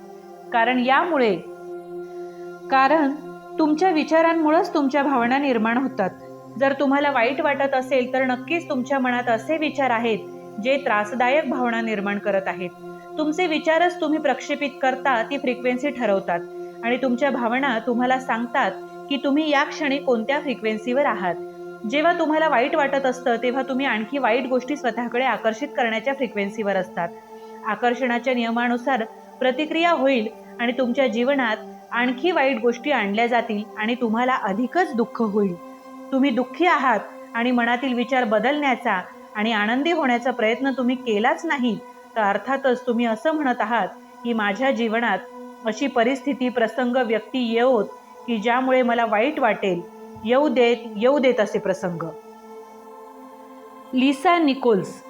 कारण तुमच्या विचारांमुळेच तुमच्या भावना निर्माण होतात. जर तुम्हाला वाईट वाटत असेल तर नक्कीच तुमच्या मनात असे विचार आहेत जे त्रासदायक भावना निर्माण करत आहेत. तुमचे विचारच तुम्ही प्रक्षेपित करता ती फ्रिक्वेन्सी ठरवतात आणि तुमच्या भावना तुम्हाला सांगतात की तुम्ही या क्षणी कोणत्या फ्रिक्वेन्सीवर आहात. जेव्हा तुम्हाला वाईट वाटत असतं तेव्हा तुम्ही आणखी वाईट गोष्टी स्वतःकडे आकर्षित करण्याच्या फ्रिक्वेन्सीवर असतात. आकर्षणाच्या नियमानुसार प्रतिक्रिया होईल आणि तुमच्या जीवनात आणखी वाईट गोष्टी आणल्या जातील आणि तुम्हाला अधिकच दुःख होईल. तुम्ही दुःखी आहात आणि मनातील विचार बदलण्याचा आणि आनंदी होण्याचा प्रयत्न तुम्ही केलाच नाही तर अर्थातच तुम्ही असं म्हणत आहात की माझ्या जीवनात अशी परिस्थिती, प्रसंग, व्यक्ती येवोत की ज्यामुळे मला वाईट वाटेल. येऊ देत असे प्रसंग. Lisa Nichols.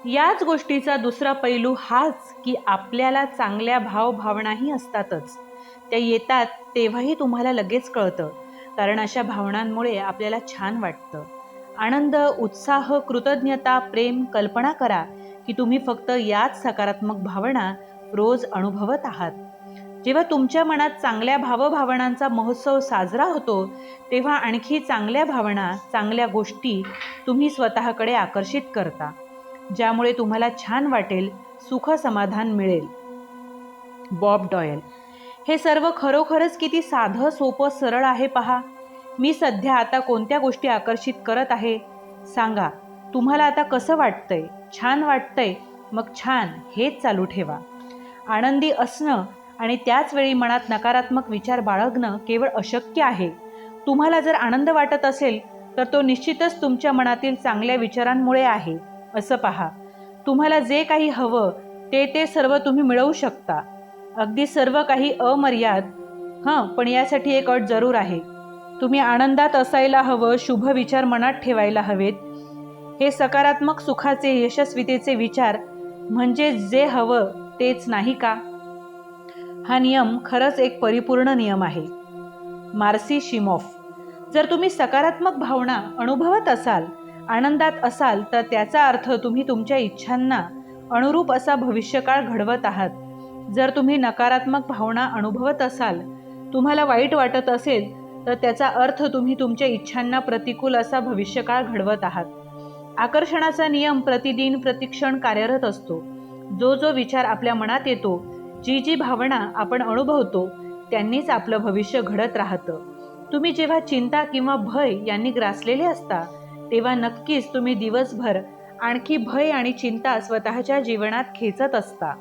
याच गोष्टीचा दुसरा पैलू हाच की आपल्याला चांगल्या भावनाही असतातच. त्या येतात तेव्हाही तुम्हाला लगेच कळतं, कारण अशा भावनांमुळे आपल्याला छान वाटतं. आनंद, उत्साह, कृतज्ञता, प्रेम. कल्पना करा की तुम्ही फक्त याच सकारात्मक भावना रोज अनुभवत आहात. जेव्हा तुमच्या मनात चांगल्या भावनांचा महोत्सव साजरा होतो तेव्हा आणखी चांगल्या भावना, चांगल्या गोष्टी तुम्ही स्वतःकडे आकर्षित करता, ज्यामुळे तुम्हाला छान वाटेल, सुख समाधान मिळेल. Bob Doyle. हे सर्व खरोखरच किती साधं, सोपं, सरळ आहे पहा. मी सध्या आता कोणत्या गोष्टी आकर्षित करत आहे सांगा. तुम्हाला आता कसं वाटतंय? छान वाटतंय? मग छान, हेच चालू ठेवा. आनंदी असणं आणि त्याच वेळी मनात नकारात्मक विचार बाळगणं केवळ अशक्य आहे. तुम्हाला जर आनंद वाटत असेल तर तो निश्चितच तुमच्या मनातील चांगल्या विचारांमुळे आहे असं पहा. तुम्हाला जे काही हवं ते सर्व तुम्ही मिळवू शकता, अगदी सर्व काही अमर्याद. पण यासाठी एक अट जरूर आहे. तुम्ही आनंदात असायला हवं, शुभ विचार मनात ठेवायला हवेत. हे सकारात्मक सुखाचे, यशस्वीतेचे विचार म्हणजे जे हवं तेच नाही का? हा नियम खरंच एक परिपूर्ण नियम आहे. मार्सी शिमॉफ. जर तुम्ही सकारात्मक भावना अनुभवत असाल, आनंदात असाल तर त्याचा अर्थ तुम्ही तुमच्या इच्छांना अनुरूप असा भविष्यकाळ घडवत आहात. जर तुम्ही नकारात्मक भावना अनुभवत असाल, तुम्हाला वाईट वाटत असेल तर त्याचा अर्थ तुम्ही तुमच्या इच्छांना प्रतिकूल असा भविष्यकाळ घडवत आहात. आकर्षणाचा नियम प्रतिदिन, प्रतिक्षण कार्यरत असतो. जो विचार आपल्या मनात येतो, जी भावना आपण अनुभवतो, त्यांनीच आपलं भविष्य घडत राहतं. तुम्ही जेव्हा चिंता किंवा भय यांनी ग्रासलेले असता तेव्हा नक्कीच तुम्ही दिवसभर आणखी भय आणि चिंता स्वतःच्या जीवनात खेचत असता.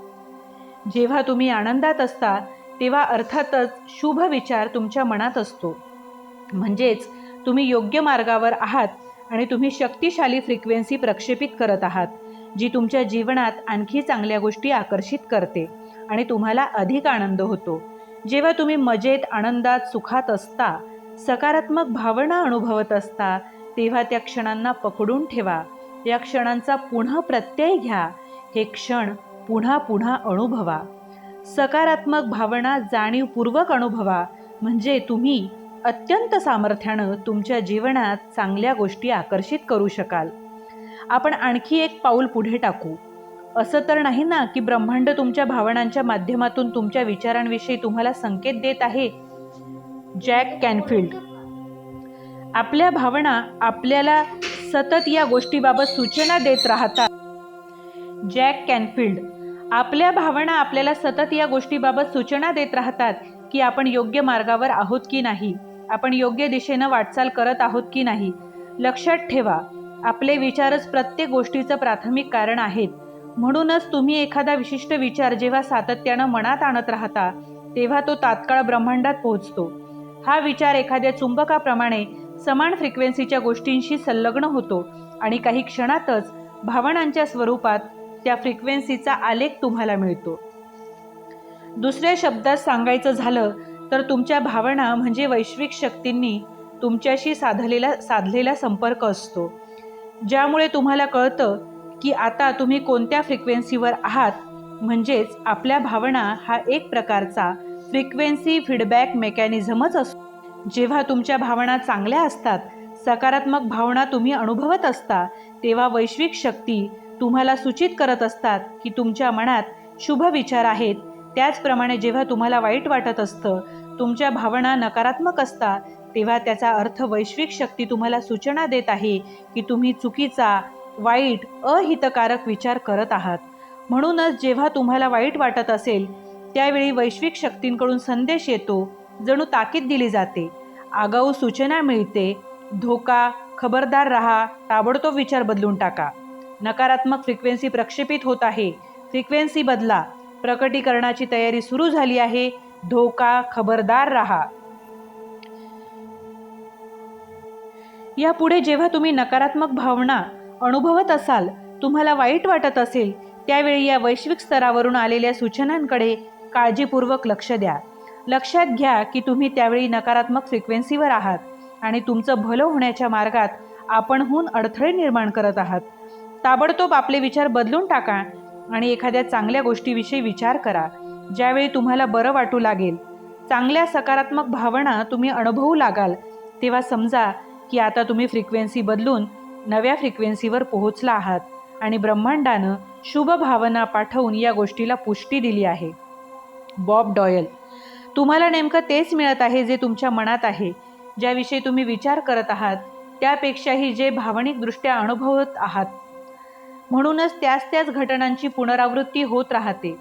जेव्हा तुम्ही आनंदात असता तेव्हा अर्थातच शुभ विचार तुमच्या मनात असतो. म्हणजेच तुम्ही योग्य मार्गावर आहात आणि तुम्ही शक्तिशाली फ्रिक्वेन्सी प्रक्षेपित करत आहात, जी तुमच्या जीवनात आणखी चांगल्या गोष्टी आकर्षित करते आणि तुम्हाला अधिक आनंद होतो. जेव्हा तुम्ही मजेत, आनंदात, सुखात असता, सकारात्मक भावना अनुभवत असता, तेव्हा त्या क्षणांना पकडून ठेवा. या क्षणांचा पुन्हा प्रत्यय घ्या. हे क्षण पुन्हा पुन्हा अनुभवा. सकारात्मक भावना जाणीवपूर्वक अनुभवा. म्हणजे तुम्ही अत्यंत सामर्थ्यानं तुमच्या जीवनात चांगल्या गोष्टी आकर्षित करू शकाल. आपण आणखी एक पाऊल पुढे टाकू. असं तर नाही ना की ब्रह्मांड तुमच्या भावनांच्या माध्यमातून तुमच्या विचारांविषयी तुम्हाला संकेत देत आहे. Jack Canfield. आपल्या भावना आपल्याला सतत या गोष्टीबाबत सूचना देत राहतात. Jack Canfield. आपल्या भावना आपल्याला सतत या गोष्टीबाबत सूचना देत राहतात की आपण योग्य मार्गावर आहोत की नाही, आपण योग्य दिशेनं वाटचाल करत आहोत की नाही. लक्षात ठेवा, आपले विचारच प्रत्येक गोष्टीचं प्राथमिक कारण आहेत. म्हणूनच तुम्ही एखादा विशिष्ट विचार जेव्हा सातत्यानं मनात आणत राहता तेव्हा तो तात्काळ ब्रह्मांडात पोहोचतो. हा विचार एखाद्या चुंबकाप्रमाणे समान फ्रिक्वेन्सीच्या गोष्टींशी संलग्न होतो आणि काही क्षणातच भावनांच्या स्वरूपात त्या फ्रिक्वेन्सीचा आलेख तुम्हाला मिळतो. दुसऱ्या शब्दात सांगायचं झालं तर तुमच्या भावना म्हणजे वैश्विक शक्तींनी तुमच्याशी साधलेला संपर्क असतो, ज्यामुळे तुम्हाला कळतं की आता तुम्ही कोणत्या फ्रिक्वेन्सीवर आहात. म्हणजेच आपल्या भावना हा एक प्रकारचा फ्रिक्वेन्सी फीडबॅक मेकॅनिझमच असतो. जेव्हा तुमच्या भावना चांगल्या असतात, सकारात्मक भावना तुम्ही अनुभवत असता, तेव्हा वैश्विक शक्ती तुम्हाला सूचित करत असतात की तुमच्या मनात शुभ विचार आहेत. त्याचप्रमाणे जेव्हा तुम्हाला वाईट वाटत असतं, तुमच्या भावना नकारात्मक असतात, तेव्हा त्याचा अर्थ वैश्विक शक्ती तुम्हाला सूचना देत आहे की तुम्ही चुकीचा, वाईट, अहितकारक विचार करत आहात. म्हणूनच जेव्हा तुम्हाला वाईट वाटत असेल त्यावेळी वैश्विक शक्तींकडून संदेश येतो, जणू ताकीद दिली जाते, आगाऊ सूचना मिळते, धोका, खबरदार रहा, ताबडतोब विचार बदलून टाका, नकारात्मक फ्रिक्वेन्सी प्रक्षेपित होत आहे, फ्रिक्वेन्सी बदला, प्रकटीकरणाची तयारी सुरू झाली आहे, धोका, खबरदार रहा. यापुढे जेव्हा तुम्ही नकारात्मक भावना अनुभवत असाल, तुम्हाला वाईट वाटत असेल, त्यावेळी या वैश्विक स्तरावरून आलेल्या सूचनांकडे काळजीपूर्वक लक्ष द्या. लक्षात घ्या की तुम्ही त्यावेळी नकारात्मक फ्रिक्वेन्सीवर आहात आणि तुमचं भलं होण्याच्या मार्गात आपणहून अडथळे निर्माण करत आहात. ताबडतोब आपले विचार बदलून टाका आणि एखाद्या चांगल्या गोष्टीविषयी विचार करा, ज्यावेळी तुम्हाला बरं वाटू लागेल, चांगल्या सकारात्मक भावना तुम्ही अनुभवू लागाल, तेव्हा समजा की आता तुम्ही फ्रिक्वेन्सी बदलून नव्या फ्रिक्वेन्सीवर पोहोचला आहात आणि ब्रह्मांडानं शुभ भावना पाठवून या गोष्टीला पुष्टी दिली आहे. Bob Doyle. तुम्हाला नेमकं तेच मिळत आहे जे तुमच्या मनात आहे. ज्याविषयी तुम्ही विचार करत आहात त्यापेक्षाही जे भावनिकदृष्ट्या अनुभवत आहात. म्हणूनच त्याच घटनांची पुनरावृत्ती होत राहते.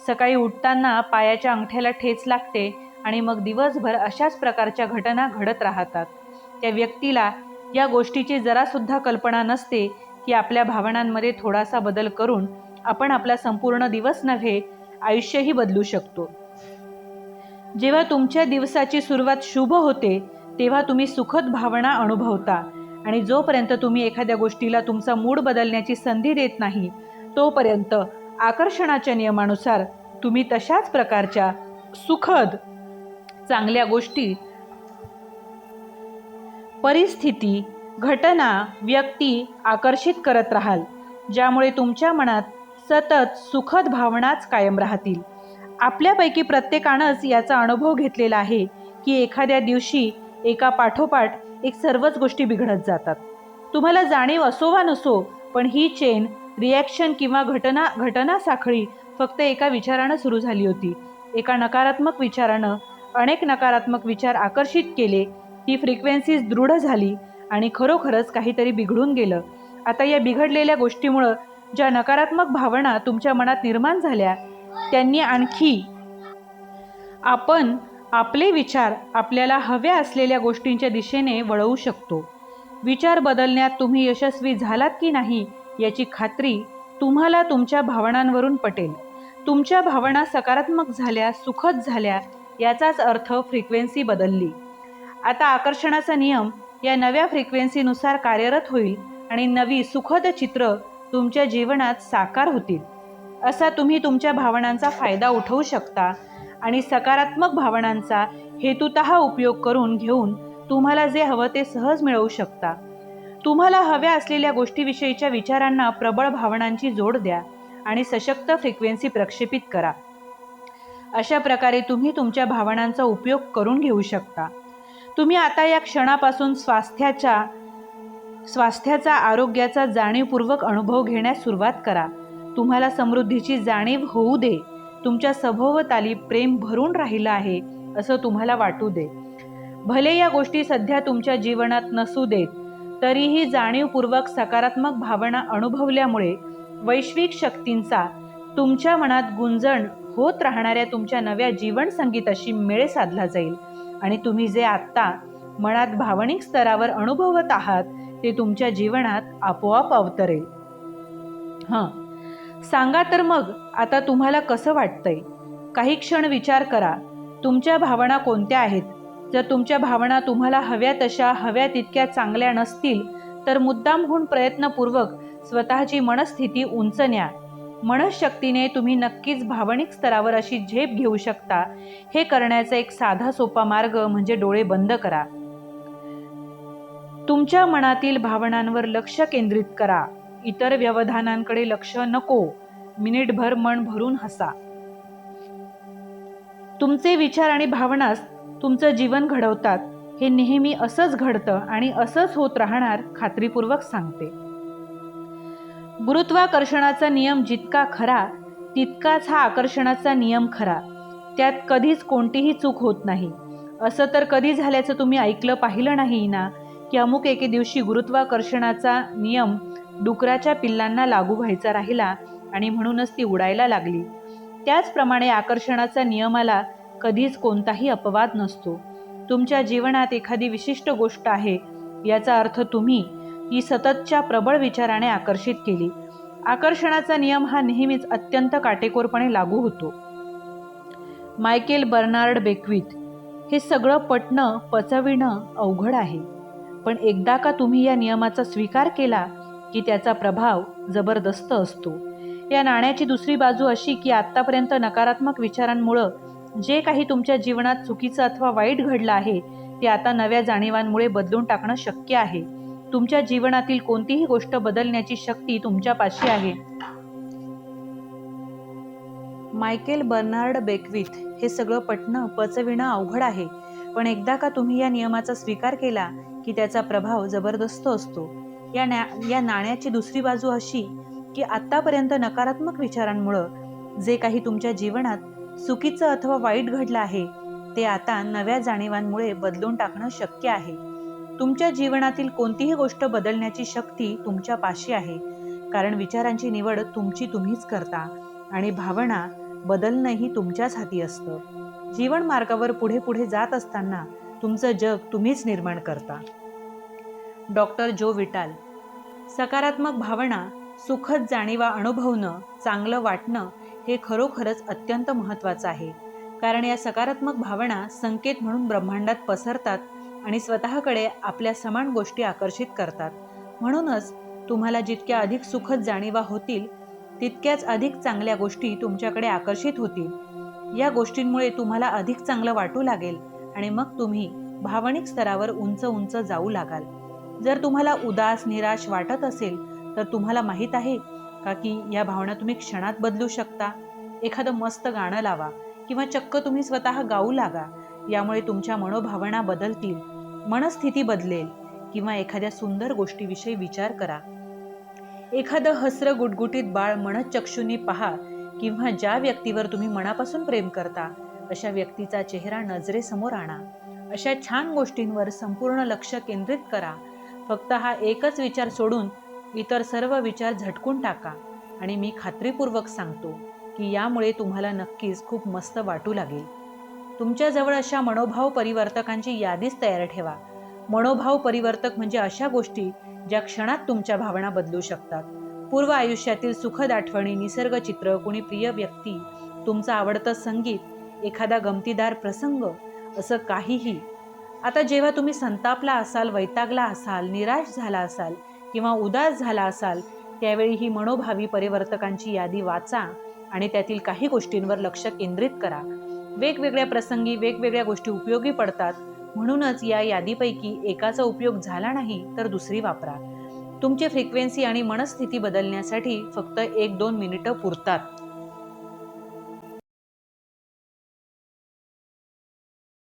सकाळी उठताना पायाच्या अंगठ्याला ठेच लागते आणि मग दिवसभर अशाच प्रकारच्या घटना घडत राहतात. त्या व्यक्तीला या गोष्टीची जरासुद्धा कल्पना नसते की आपल्या भावनांमध्ये थोडासा बदल करून आपण आपला संपूर्ण दिवस नव्हे, आयुष्यही बदलू शकतो. जेव्हा तुमच्या दिवसाची सुरुवात शुभ होते तेव्हा तुम्ही सुखद भावना अनुभवता आणि जोपर्यंत तुम्ही एखाद्या गोष्टीला तुमचा मूड बदलण्याची संधी देत नाही, तोपर्यंत आकर्षणाच्या नियमानुसार तुम्ही तशाच प्रकारच्या सुखद, चांगल्या गोष्टी, परिस्थिती, घटना, व्यक्ती आकर्षित करत राहाल, ज्यामुळे तुमच्या मनात सतत सुखद भावनाच कायम राहतील. आपल्यापैकी प्रत्येकानंच याचा अनुभव घेतलेला आहे की एखाद्या दिवशी एका पाठोपाठ एक सर्वच गोष्टी बिघडत जातात. तुम्हाला जाणीव असो वा नसो, पण ही चेन रिॲक्शन किंवा घटना साखळी फक्त एका विचारानं सुरू झाली होती. एका नकारात्मक विचारानं अनेक नकारात्मक विचार आकर्षित केले, ती फ्रिक्वेन्सी दृढ झाली आणि खरोखरच काहीतरी बिघडून गेलं. आता या बिघडलेल्या गोष्टीमुळं ज्या नकारात्मक भावना तुमच्या मनात निर्माण झाल्या, त्यांनी आणखी आपण आपले विचार आपल्याला हव्या असलेल्या गोष्टींच्या दिशेने वळवू शकतो. विचार बदलण्यात तुम्ही यशस्वी झालात की नाही याची खात्री तुम्हाला तुमच्या भावनांवरून पटेल. तुमच्या भावना सकारात्मक झाल्या, सुखद झाल्या, याचाच अर्थ फ्रिक्वेन्सी बदलली. आता आकर्षणाचा नियम या नव्या फ्रिक्वेन्सीनुसार कार्यरत होईल आणि नवी सुखद चित्र तुमच्या जीवनात साकार होतील. असा तुम्ही तुमच्या भावनांचा फायदा उठवू शकता आणि सकारात्मक भावनांचा हेतुतः उपयोग करून घेऊन तुम्हाला जे हवं ते सहज मिळवू शकता. तुम्हाला हव्या असलेल्या गोष्टीविषयीच्या विचारांना प्रबळ भावनांची जोड द्या आणि सशक्त फ्रिक्वेन्सी प्रक्षेपित करा. अशा प्रकारे तुम्ही तुमच्या भावनांचा उपयोग करून घेऊ शकता. तुम्ही आता या क्षणापासून स्वास्थ्याचा आरोग्याचा जाणीवपूर्वक अनुभव घेण्यास सुरुवात करा. तुम्हाला समृद्धीची जाणीव होऊ दे. तुमच्या सभोवताली प्रेम भरून राहिलं आहे असं तुम्हाला वाटू दे. भले या गोष्टी सध्या तुमच्या जीवनात नसू देत, तरीही जाणीवपूर्वक सकारात्मक भावना अनुभवल्यामुळे वैश्विक शक्तींचा तुमच्या मनात गुंजन होत राहणाऱ्या तुमच्या नव्या जीवन संगीताशी मेळ साधला जाईल आणि तुम्ही जे आत्ता मनात भावनिक स्तरावर अनुभवत आहात ते तुमच्या जीवनात आपोआप अवतरेल. सांगा तर मग आता तुम्हाला कसं वाटतंय? काही क्षण विचार करा, तुमच्या भावना कोणत्या आहेत? जर तुमच्या भावना तुम्हाला हव्या तितक्या चांगल्या नसतील तर मुद्दामहून प्रयत्नपूर्वक स्वतःची मनस्थिती उंच न्या. मनःशक्तीने तुम्ही नक्कीच भावनिक स्तरावर अशी झेप घेऊ शकता. हे करण्याचा एक साधा सोपा मार्ग म्हणजे डोळे बंद करा. तुमच्या मनातील भावनांवर लक्ष केंद्रित करा. इतर व्यवधानांकडे लक्ष नको. मिनिटभर मन भरून हसा. तुमचे विचार आणि भावनाच तुमचं जीवन घडवतात. हे नेहमी असंच घडतं आणि असंच होत राहणार, खात्रीपूर्वक सांगते. गुरुत्वाकर्षणाचा नियम जितका खरा तितकाच हा आकर्षणाचा नियम खरा. त्यात कधीच कोणतीही चूक होत नाही. असं तर कधी झाल्याचं तुम्ही ऐकलं पाहिलं नाही ना, की अमुक एके दिवशी गुरुत्वाकर्षणाचा नियम डुकराच्या पिल्लांना लागू व्हायचा राहिला आणि म्हणूनच ती उडायला लागली. त्याचप्रमाणे आकर्षणाचा नियमाला कधीच कोणताही अपवाद नसतो. तुमच्या जीवनात एखादी विशिष्ट गोष्ट आहे याचा अर्थ तुम्ही ती सततच्या प्रबळ विचाराने आकर्षित केली. आकर्षणाचा नियम हा नेहमीच अत्यंत काटेकोरपणे लागू होतो. Michael Bernard Beckwith. हे सगळं पटणं पचविणं अवघड आहे, पण एकदा का तुम्ही या नियमाचा स्वीकार केला की त्याचा प्रभाव जबरदस्त असतो. या नाण्याची दुसरी बाजू अशी की आत्तापर्यंत नकारात्मक विचारांमुळं जे काही तुमच्या जीवनात चुकीचं अथवा वाईट घडलं आहे ते आता नव्या जाणीवांमुळे बदलून टाकणं शक्य आहे. तुमच्या जीवनातील कोणतीही गोष्ट बदलण्याची शक्ती तुमच्यापाशी आहे. Michael Bernard Beckwith. हे सगळं पटणं पचविणं अवघड आहे, पण एकदा का तुम्ही या नियमाचा स्वीकार केला की त्याचा प्रभाव जबरदस्त असतो. या नाण्याची दुसरी बाजू अशी की आत्तापर्यंत नकारात्मक विचारांमुळं जे काही तुमच्या जीवनात चुकीचं अथवा वाईट घडलं आहे ते आता नव्या जाणीवांमुळे बदलून टाकणं शक्य आहे. तुमच्या जीवनातील कोणतीही गोष्ट बदलण्याची शक्ती तुमच्या पाशी आहे, कारण विचारांची निवड तुम्हीच करता आणि भावना बदलणंही तुमच्याच हाती असतं. जीवन मार्गावर पुढे जात असताना तुमचं जग तुम्हीच निर्माण करता. डॉक्टर जो विटाल. सकारात्मक भावना, सुखद जाणीवा अनुभवणं, चांगलं वाटणं हे खरोखरच अत्यंत महत्त्वाचं आहे, कारण या सकारात्मक भावना संकेत म्हणून ब्रह्मांडात पसरतात आणि स्वतःकडे आपल्या समान गोष्टी आकर्षित करतात. म्हणूनच तुम्हाला जितक्या अधिक सुखद जाणीवा होतील तितक्याच अधिक चांगल्या गोष्टी तुमच्याकडे आकर्षित होतील. या गोष्टींमुळे तुम्हाला अधिक चांगलं वाटू लागेल आणि मग तुम्ही भावनिक स्तरावर उंच जाऊ लागाल. जर तुम्हाला उदास निराश वाटत असेल तर तुम्हाला माहीत आहे का की या भावना तुम्ही क्षणात बदलू शकता. एखादं मस्त गाणं लावा किंवा चक्क तुम्ही स्वतः गाऊ लागा. यामुळे तुमच्या मनोभावना बदलतील, मनस्थिती बदलेल. किंवा एखाद्या सुंदर गोष्टीविषयी विचार करा. एखादं हसरं गुटगुटीत बाळ मनःचक्षुनी पहा किंवा ज्या व्यक्तीवर तुम्ही मनापासून प्रेम करता अशा व्यक्तीचा चेहरा नजरेसमोर आणा. अशा छान गोष्टींवर संपूर्ण लक्ष केंद्रित करा. फक्त हा एकच विचार सोडून इतर सर्व विचार झटकून टाका आणि मी खात्रीपूर्वक सांगतो की यामुळे तुम्हाला नक्कीच खूप मस्त वाटू लागेल. तुमच्याजवळ अशा मनोभाव परिवर्तकांची यादीच तयार ठेवा. मनोभाव परिवर्तक म्हणजे अशा गोष्टी ज्या क्षणात तुमच्या भावना बदलू शकतात. पूर्व आयुष्यातील सुखद आठवणी, निसर्गचित्र, कोणी प्रिय व्यक्ती, तुमचं आवडतं संगीत, एखादा गमतीदार प्रसंग, असं काहीही. आता जेव्हा तुम्ही संतापला असाल, वैतागला असाल, निराश झाला असाल किंवा उदास झाला असाल त्यावेळी ही मनोभावी परिवर्तकांची यादी वाचा आणि त्यातील काही गोष्टींवर लक्ष केंद्रित करा. वेगवेगळ्या प्रसंगी वेगवेगळ्या गोष्टी उपयोगी पडतात. म्हणूनच या यादीपैकी एकाचा उपयोग झाला नाही तर दुसरी वापरा. तुमची फ्रिक्वेन्सी आणि मनस्थिती बदलण्यासाठी फक्त 1-2 मिनिटं पुरतात.